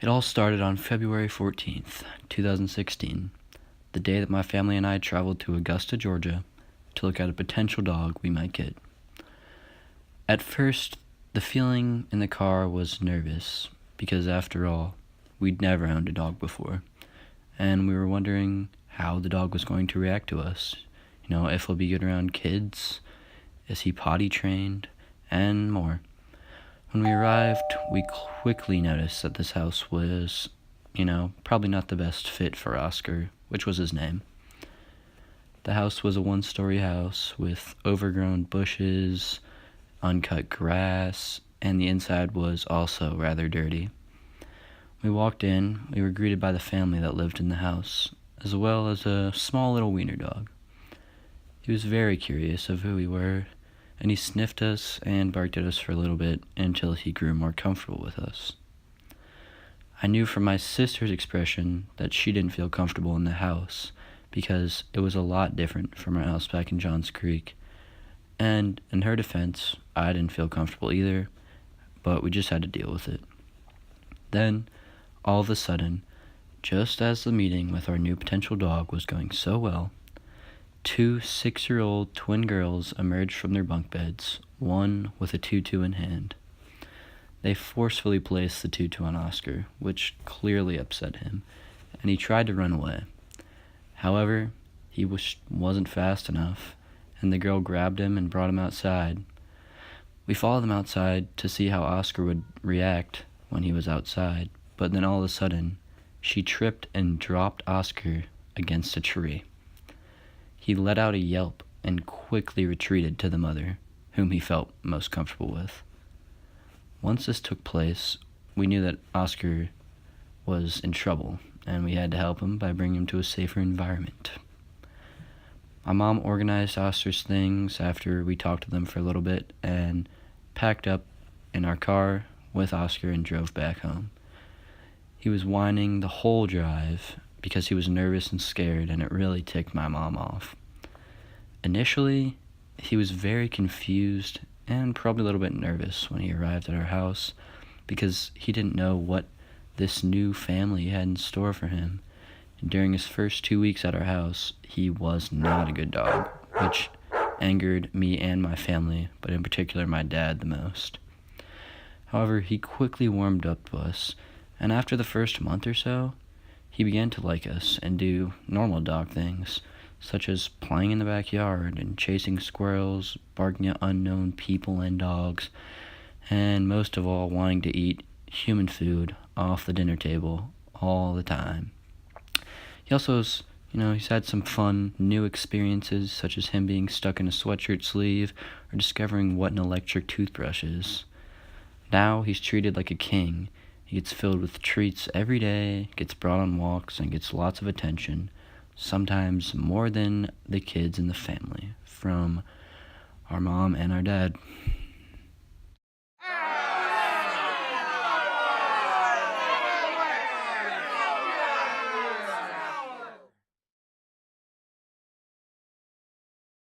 It all started on February 14th, 2016, the day that my family and I traveled to Augusta, Georgia, to look at a potential dog we might get. At first, the feeling in the car was nervous, because after all, we'd never owned a dog before, and we were wondering how the dog was going to react to us. If he'll be good around kids, is he potty trained, and more. When we arrived, we quickly noticed that this house was, probably not the best fit for Oscar, which was his name. The house was a one-story house with overgrown bushes, uncut grass, and the inside was also rather dirty. We walked in, we were greeted by the family that lived in the house, as well as a small little wiener dog. He was very curious of who we were, and he sniffed us and barked at us for a little bit until he grew more comfortable with us. I knew from my sister's expression that she didn't feel comfortable in the house because it was a lot different from our house back in Johns Creek. And in her defense, I didn't feel comfortable either, but we just had to deal with it. Then, all of a sudden, just as the meeting with our new potential dog was going so well, 2 6-year-old twin girls emerged from their bunk beds, one with a tutu in hand. They forcefully placed the tutu on Oscar, which clearly upset him, and he tried to run away. However, he wasn't fast enough, and the girl grabbed him and brought him outside. We followed them outside to see how Oscar would react when he was outside, but then all of a sudden, she tripped and dropped Oscar against a tree. He let out a yelp and quickly retreated to the mother, whom he felt most comfortable with. Once this took place, we knew that Oscar was in trouble, and we had to help him by bringing him to a safer environment. My mom organized Oscar's things after we talked to them for a little bit and packed up in our car with Oscar and drove back home. He was whining the whole drive because he was nervous and scared, and it really ticked my mom off. Initially, he was very confused and probably a little bit nervous when he arrived at our house because he didn't know what this new family had in store for him. And during his first 2 weeks at our house, he was not a good dog, which angered me and my family, but in particular my dad the most. However, he quickly warmed up to us, and after the first month or so, he began to like us and do normal dog things, such as playing in the backyard and chasing squirrels, barking at unknown people and dogs, and most of all, wanting to eat human food off the dinner table all the time. He also has, he's had some fun new experiences, such as him being stuck in a sweatshirt sleeve or discovering what an electric toothbrush is. Now he's treated like a king. He gets filled with treats every day, gets brought on walks, and gets lots of attention, sometimes more than the kids in the family, from our mom and our dad.